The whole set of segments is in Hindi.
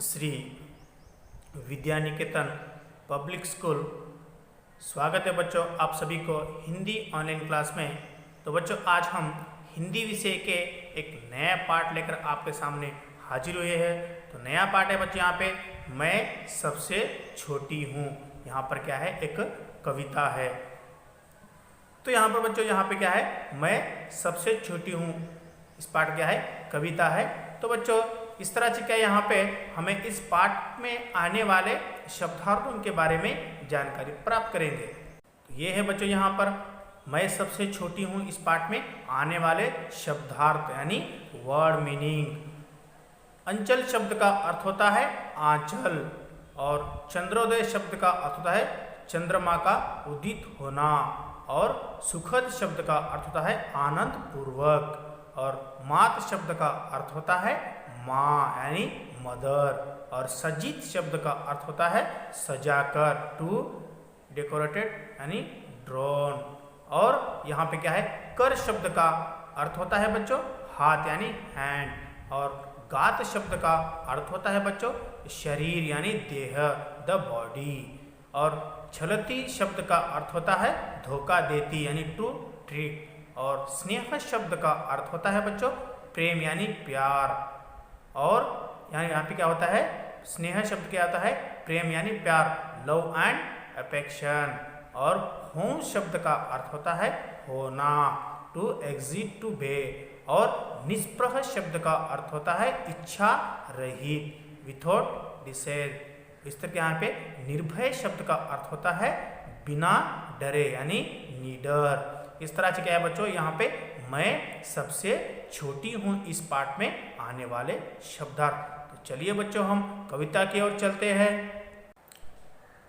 Shri Vidya Niketan public school. स्वागत है बच्चों आप सभी को हिंदी ऑनलाइन क्लास में। तो बच्चों आज हम हिंदी विषय के एक नया पाठ लेकर आपके सामने हाजिर हुए हैं। तो नया पाठ है बच्चों यहाँ पे मैं सबसे छोटी हूँ। यहाँ पर क्या है, एक कविता है। तो यहाँ पर बच्चों यहाँ पे क्या है, मैं सबसे छोटी हूँ। इस पाठ क्या है, कविता है। तो बच्चों इस तरह से क्या यहाँ पे हमें इस पाठ में आने वाले शब्दार्थों के बारे में जानकारी प्राप्त करेंगे। तो ये है बच्चों यहाँ पर मैं सबसे छोटी हूँ। इस पाठ में आने वाले शब्दार्थ यानी वर्ड मीनिंग। अंचल शब्द का अर्थ होता है आंचल, और चंद्रोदय शब्द का अर्थ होता है चंद्रमा का उदित होना, और सुखद शब्द का अर्थ होता है आनंद पूर्वक, और मात शब्द का अर्थ होता है माँ यानी मदर, और सज्जित शब्द का अर्थ होता है सजाकर, टू डेकोरेटेड यानी ड्रॉन। और यहाँ पे क्या है, कर शब्द का अर्थ होता है बच्चों हाथ यानी हैंड, और गात शब्द का अर्थ होता है बच्चों शरीर यानी देह, द बॉडी, और छलती शब्द का अर्थ होता है धोखा देती यानी टू ट्रिक, और स्नेह शब्द का अर्थ होता है बच्चों प्रेम यानी प्यार, और यहाँ पे क्या होता है, स्नेह शब्द क्या होता है प्रेम यानी प्यार, लव एंड अफेक्शन, और होम शब्द का अर्थ होता है होना, टू एग्जिट टू बे, और निष्प्रह शब्द का अर्थ होता है इच्छा रहित, विथआउट डिसाइड। इस तरह यहाँ पे निर्भय शब्द का अर्थ होता है बिना डरे यानी नीडर। इस तरह से क्या है बच्चों, यहाँ पे मैं सबसे छोटी हूँ इस पाठ में आने वाले शब्दार्थ। तो चलिए बच्चों हम कविता की ओर चलते हैं।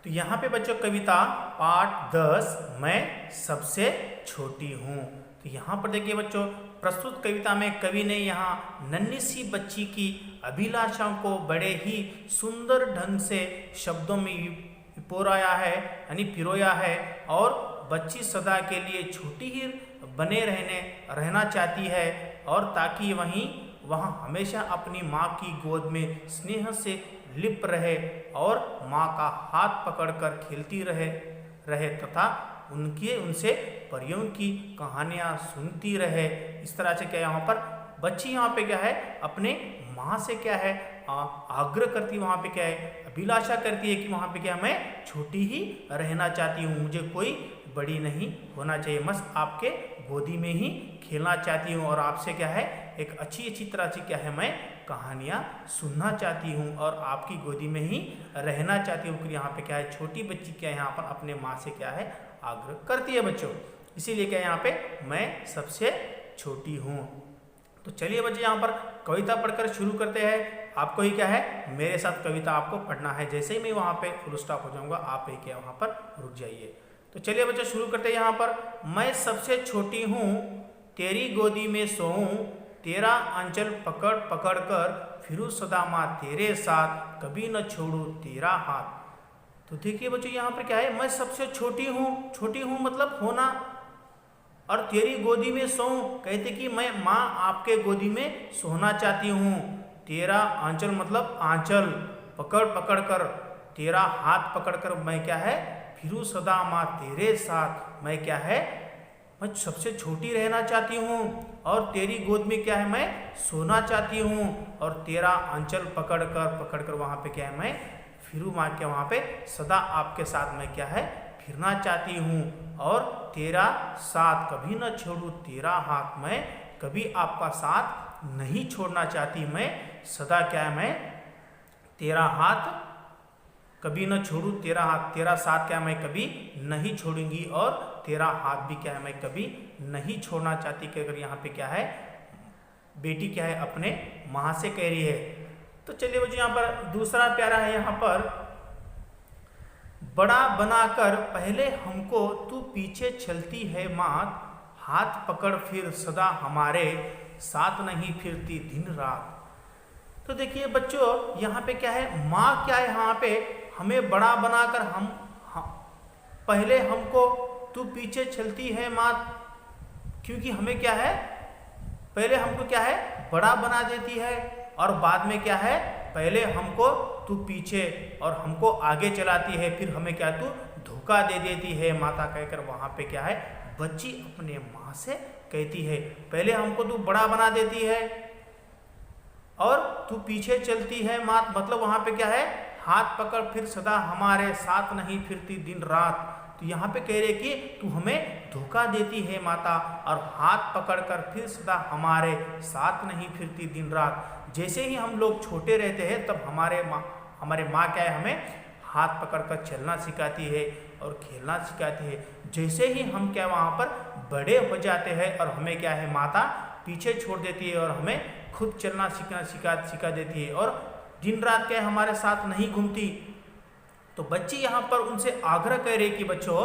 तो यहाँ पे बच्चों कविता पाठ 10 मैं सबसे छोटी हूँ। तो यहाँ पर देखिए बच्चों प्रस्तुत कविता में कवि ने यहाँ नन्ही सी बच्ची की अभिलाषाओं को बड़े ही सुंदर ढंग से शब्दों में पिरोया है यानी पिरोया है, और बच्ची सदा के लिए छोटी ही बने रहना चाहती है, और ताकि वहाँ हमेशा अपनी माँ की गोद में स्नेह से लिप्त रहे, और माँ का हाथ पकड़कर खेलती रहे तथा उनसे परियों की कहानियाँ सुनती रहे। इस तरह से क्या यहाँ पर बच्ची यहाँ पे क्या है अपने माँ से क्या है आग्रह करती है, वहाँ पे क्या है अभिलाषा करती है कि वहाँ पे क्या मैं छोटी ही रहना चाहती हूँ, मुझे कोई बड़ी नहीं होना चाहिए, बस आपके गोदी में ही खेलना चाहती हूँ, और आपसे क्या है एक अच्छी तरह से क्या है मैं कहानियाँ सुनना चाहती हूँ, और आपकी गोदी में ही रहना चाहती हूँ। यहाँ पे क्या है छोटी बच्ची क्या है यहाँ पर अपने माँ से क्या है आग्रह करती है बच्चों। इसीलिए क्या है यहाँ पे मैं सबसे छोटी हूँ। तो चलिए बच्चे यहाँ पर कविता पढ़कर शुरू करते हैं। आपको ही क्या है मेरे साथ कविता आपको पढ़ना है। जैसे ही मैं वहाँ पे फुल स्टॉप हो जाऊँगा आप ही क्या वहाँ पर रुक जाइए। तो चलिए बच्चे शुरू करते हैं। यहाँ पर मैं सबसे छोटी हूँ, तेरी गोदी में सोऊं, तेरा आंचल पकड़ पकड़ कर फिरूं सदा माँ तेरे साथ, कभी न छोड़ू तेरा हाथ। तो देखिए बच्चों यहाँ पर क्या है, मैं सबसे छोटी हूँ मतलब होना, और तेरी गोदी में सोऊं कहते कि मैं माँ आपके गोदी में सोना चाहती हूँ, तेरा आंचल मतलब आंचल पकड़ पकड़ कर, तेरा हाथ पकड़ कर मैं क्या है फिरूं सदा माँ तेरे साथ, मैं क्या है मैं सबसे छोटी रहना चाहती हूँ, और तेरी गोद में क्या है मैं सोना चाहती हूँ, और तेरा आंचल पकड़ कर वहाँ पे क्या है मैं फिरूं माँ के वहाँ पे सदा आपके साथ मैं क्या है फिरना चाहती हूँ, और तेरा साथ कभी न छोड़ू तेरा हाथ, मैं कभी आपका साथ नहीं छोड़ना चाहती, मैं सदा क्या है मैं तेरा हाथ कभी न छोड़ू तेरा हाथ, तेरा साथ क्या मैं कभी नहीं छोड़ूंगी, और तेरा हाथ भी क्या है मैं कभी नहीं छोड़ना चाहती। कि अगर यहाँ पे क्या है बेटी क्या है अपने माँ से कह रही है। तो चलिए बच्चों यहाँ पर दूसरा प्यारा है, यहाँ पर बड़ा बनाकर पहले हमको तू पीछे चलती है माँ, हाथ पकड़ फिर सदा हमारे साथ नहीं फिरती दिन रात। तो देखिए बच्चों यहाँ पे क्या है माँ क्या है यहाँ पे हमें बड़ा बनाकर पहले हमको तू पीछे चलती है माँ, क्योंकि हमें क्या है पहले हमको क्या है बड़ा बना देती है, और बाद में क्या है, पहले हमको तू पीछे और हमको आगे चलाती है, फिर हमें क्या तू धोखा दे देती है माता कहकर वहाँ पे क्या है बच्ची अपने माँ से कहती है, पहले हमको तू बड़ा बना देती है और तू पीछे चलती है माँ, मतलब वहाँ पे क्या है हाथ पकड़ फिर सदा हमारे साथ नहीं फिरती दिन रात। तो यहाँ पे कह रहे कि तू हमें धोखा देती है माता और हाथ पकड़कर फिर सदा हमारे साथ नहीं फिरती दिन रात। जैसे ही हम लोग छोटे रहते हैं तब हमारे माँ क्या है हमें हाथ पकड़कर चलना सिखाती है और खेलना सिखाती है। जैसे ही हम क्या वहाँ पर बड़े हो जाते हैं और हमें क्या है माता पीछे छोड़ देती है और हमें खुद चलना सिखा देती है और दिन रात क्या है हमारे साथ नहीं घूमती। तो बच्ची यहाँ पर उनसे आग्रह कर रही कि बच्चों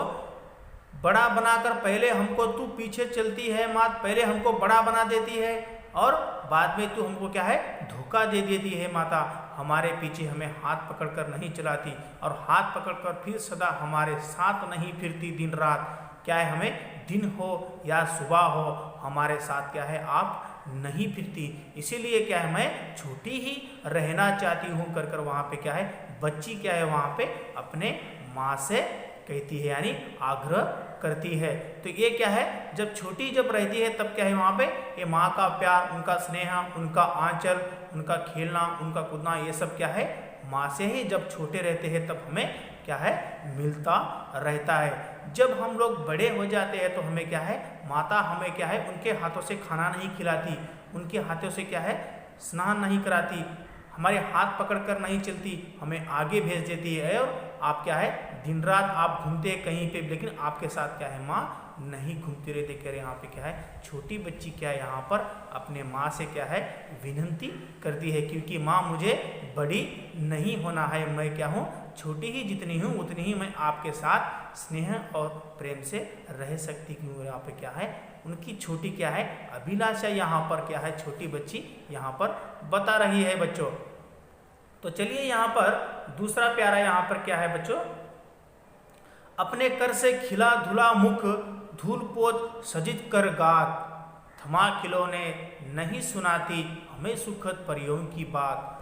बड़ा बनाकर पहले हमको तू पीछे चलती है माँ, पहले हमको बड़ा बना देती है और बाद में तू हमको क्या है धोखा दे देती है माता, हमारे पीछे हमें हाथ पकड़कर नहीं चलाती और हाथ पकड़कर फिर सदा हमारे साथ नहीं फिरती दिन रात। क्या है हमें दिन हो या सुबह हो हमारे साथ क्या है आप नहीं फिरती, इसीलिए क्या है मैं छोटी ही रहना चाहती हूँ कर वहाँ पे क्या है बच्ची क्या है वहाँ पे अपने माँ से कहती है यानी आग्रह करती है। तो ये क्या है जब छोटी जब रहती है तब क्या है वहाँ पे ये माँ का प्यार, उनका स्नेह, उनका आंचल, उनका खेलना, उनका कूदना, ये सब क्या है माँ से ही जब छोटे रहते हैं तब हमें क्या है मिलता रहता है। जब हम लोग बड़े हो जाते हैं तो हमें क्या है माता हमें क्या है उनके हाथों से खाना नहीं खिलाती, उनके हाथों से क्या है स्नान नहीं कराती, हमारे हाथ पकड़कर नहीं चलती, हमें आगे भेज देती है और आप क्या है दिन रात आप घूमते कहीं पे, लेकिन आपके साथ क्या है माँ नहीं घूमती रहती। कह रहे यहाँ पे क्या है छोटी बच्ची क्या है यहाँ पर अपने माँ से क्या है विनती करती है, क्योंकि माँ मुझे बड़ी नहीं होना है, मैं क्या हूँ छोटी ही जितनी हूँ उतनी ही मैं आपके साथ स्नेह और प्रेम से रह सकती हूँ। यहाँ पे क्या है उनकी छोटी क्या है अभिलाषा यहाँ पर क्या है छोटी बच्ची यहाँ पर बता रही है बच्चों। तो चलिए यहाँ पर दूसरा प्यारा यहाँ पर क्या है बच्चों, अपने कर से खिला धुला मुख धूल पोत सजित कर गात, थमा खिलौने नहीं सुनाती हमें सुखद परियों की बात।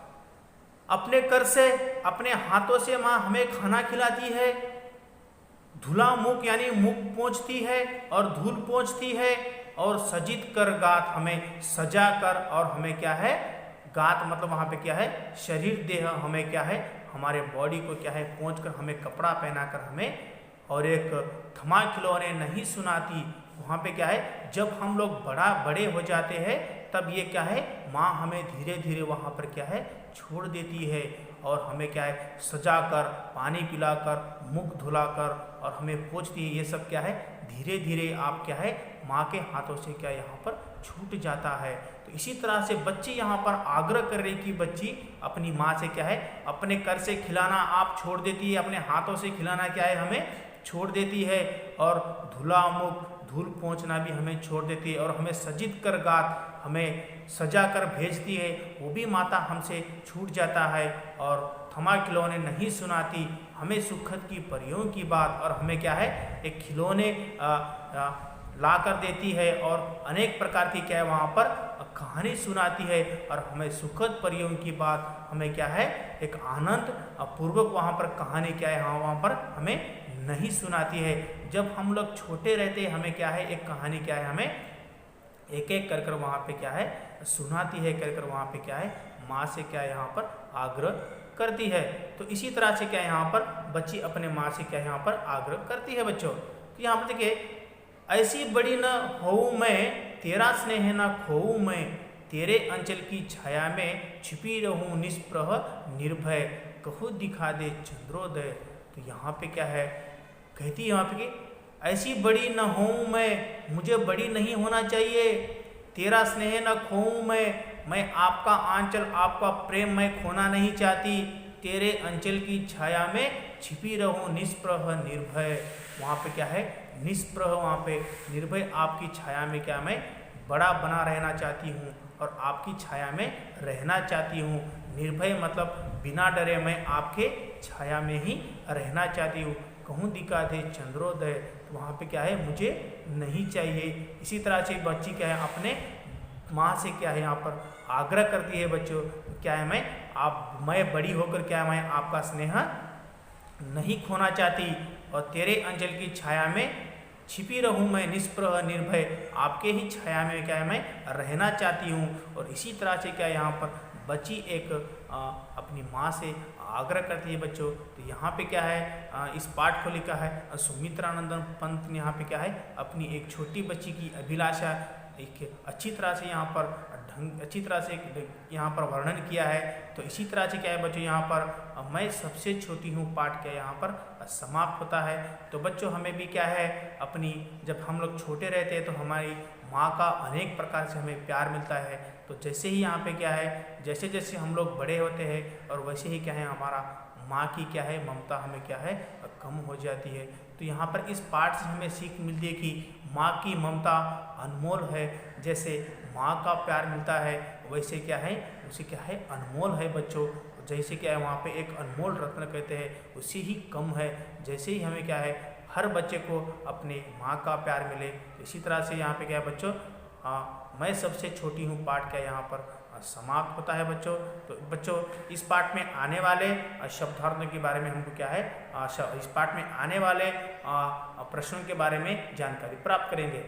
अपने कर से अपने हाथों से माँ हमें खाना खिलाती है, धुला मुख यानी मुख पोंछती है और धूल पोंछती है और सजित कर गात हमें सजा कर, और हमें क्या है गात मतलब वहाँ पे क्या है शरीर देह, हमें क्या है हमारे बॉडी को क्या है पोंछ कर हमें कपड़ा पहनाकर हमें, और एक थमा खिलौने नहीं सुनाती। वहाँ पे क्या है जब हम लोग बड़े हो जाते हैं तब ये क्या है माँ हमें धीरे धीरे वहाँ पर क्या है छोड़ देती है और हमें क्या है सजा कर, पानी पिलाकर, मुख धुलाकर और हमें पोंछती है। ये सब क्या है धीरे धीरे आप क्या है माँ के हाथों से क्या यहाँ पर छूट जाता है। तो इसी तरह से बच्ची यहाँ पर आग्रह कर रही कि बच्ची अपनी माँ से क्या है अपने कर से खिलाना आप छोड़ देती है, अपने हाथों से खिलाना क्या है हमें छोड़ देती है, और धुला मुख धूल पोंछना भी हमें छोड़ देती है, और हमें सजित कर गात हमें सजा कर भेजती है, वो भी माता हमसे छूट जाता है, और थमा खिलौने नहीं सुनाती हमें सुखद की परियों की बात, और हमें क्या है एक खिलौने ला कर देती है और अनेक प्रकार की क्या है वहाँ पर कहानी सुनाती है, और हमें सुखद परियों की बात हमें क्या है एक आनंद पूर्वक वहाँ पर कहानी क्या है वहाँ पर हमें नहीं सुनाती है। जब हम लोग छोटे रहते हैं हमें क्या है एक कहानी क्या है हमें एक एक कर वहाँ पे क्या है सुनाती है, कर वहाँ पे क्या है माँ से क्या है यहाँ पर आग्रह करती है। तो इसी तरह से क्या है यहाँ पर बच्ची अपने माँ से क्या है यहाँ पर आग्रह करती है बच्चों। तो यहाँ पर देखिए ऐसी बड़ी न होऊं मैं तेरा स्नेह न खोऊं मैं, तेरे अंचल की छाया में छिपी रहूं निष्प्रह निर्भय, कहूँ दिखा दे चंद्रोदय। तो यहाँ पे क्या है कहती है यहाँ पे कि ऐसी बड़ी न होऊं मैं, मुझे बड़ी नहीं होना चाहिए, तेरा स्नेह न खोऊं मैं आपका आंचल आपका प्रेम मैं खोना नहीं चाहती, तेरे अंचल की छाया में छिपी रहूं निष्प्रह निर्भय। वहाँ पे क्या है निष्प्रह, वहाँ पे निर्भय आपकी छाया में क्या मैं बड़ा बना रहना चाहती हूँ और आपकी छाया में रहना चाहती हूँ। निर्भय मतलब बिना डरे मैं आपके छाया में ही रहना चाहती हूँ। कहूँ दिखा दे चंद्रोदय, तो वहाँ पे क्या है मुझे नहीं चाहिए। इसी तरह से बच्ची क्या है अपने माँ से क्या है यहाँ पर आग्रह करती है बच्चों, क्या है मैं बड़ी होकर क्या है मैं आपका स्नेह नहीं खोना चाहती और तेरे अंचल की छाया में छिपी रहूं मैं निष्प्रह निर्भय, आपके ही छाया में क्या है मैं रहना चाहती हूँ। और इसी तरह से क्या यहाँ पर बच्ची एक अपनी माँ से आग्रह करती है बच्चों। तो यहाँ पे क्या है इस पाठ को लिखा है सुमित्रानंदन पंत ने यहाँ पे क्या है अपनी एक छोटी बच्ची की अभिलाषा एक अच्छी तरह से यहाँ पर अच्छी तरह से यहाँ पर वर्णन किया है। तो इसी तरह से क्या है बच्चों यहाँ पर मैं सबसे छोटी हूँ पाठ क्या यहाँ पर समाप्त होता है। तो बच्चों हमें भी क्या है अपनी जब हम लोग छोटे रहते हैं तो हमारी माँ का अनेक प्रकार से हमें प्यार मिलता है। तो जैसे ही यहाँ पे क्या है जैसे जैसे हम लोग बड़े होते हैं और वैसे ही क्या है हमारा माँ की क्या है ममता हमें क्या है कम हो जाती है। तो यहाँ पर इस पाठ से हमें सीख मिलती है कि माँ की ममता अनमोल है। जैसे माँ का प्यार मिलता है वैसे क्या है उसे क्या है अनमोल है बच्चों। जैसे क्या है वहाँ पे एक अनमोल रत्न कहते हैं उसी ही कम है। जैसे ही हमें क्या है हर बच्चे को अपने माँ का प्यार मिले। तो इसी तरह से यहाँ पे क्या है बच्चों मैं सबसे छोटी हूँ पाठ क्या यहाँ पर समाप्त होता है बच्चों। तो बच्चों इस पाठ में आने वाले शब्दार्थों के बारे में हमको क्या है इस पाठ में आने वाले प्रश्नों के बारे में जानकारी प्राप्त करेंगे।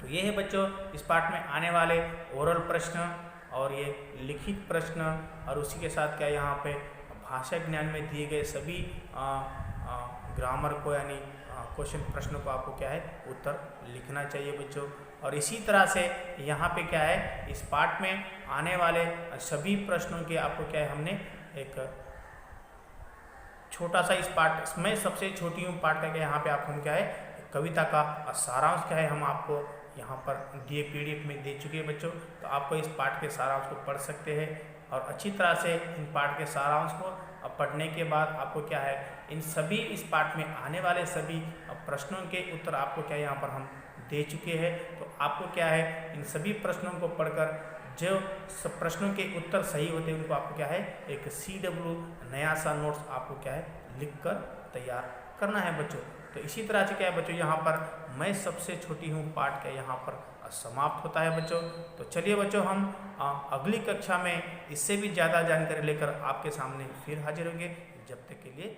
तो ये है बच्चों इस पाठ में आने वाले ओरल प्रश्न और ये लिखित प्रश्न और उसी के साथ क्या यहाँ पे भाषा ज्ञान में दिए गए सभी ग्रामर को यानी क्वेश्चन प्रश्नों को आपको क्या है उत्तर लिखना चाहिए बच्चों। और इसी तरह से यहाँ पे क्या है इस पाठ में आने वाले सभी प्रश्नों के आपको क्या है हमने एक छोटा सा इस पाठ में सबसे छोटी हूँ पाठ का क्या यहाँ पे आपको हम क्या है कविता का सारांश क्या है हम आपको यहाँ पर दिए PDF में दे चुके हैं बच्चों। तो आपको इस पाठ के सारांश को पढ़ सकते हैं और अच्छी तरह से इन पाठ के सारांश को पढ़ने के बाद आपको क्या है इन सभी इस पाठ में आने वाले सभी प्रश्नों के उत्तर आपको क्या यहाँ पर हम दे चुके हैं। तो आपको क्या है इन सभी प्रश्नों को पढ़कर जो सब प्रश्नों के उत्तर सही होते हैं उनको आपको क्या है एक CW नया सा नोट्स आपको क्या है लिख कर तैयार करना है बच्चों। तो इसी तरह से क्या है बच्चों यहाँ पर मैं सबसे छोटी हूँ पाठ क्या यहाँ पर समाप्त होता है बच्चों। तो चलिए बच्चों हम अगली कक्षा में इससे भी ज़्यादा जानकारी लेकर आपके सामने फिर हाजिर होंगे। जब तक के लिए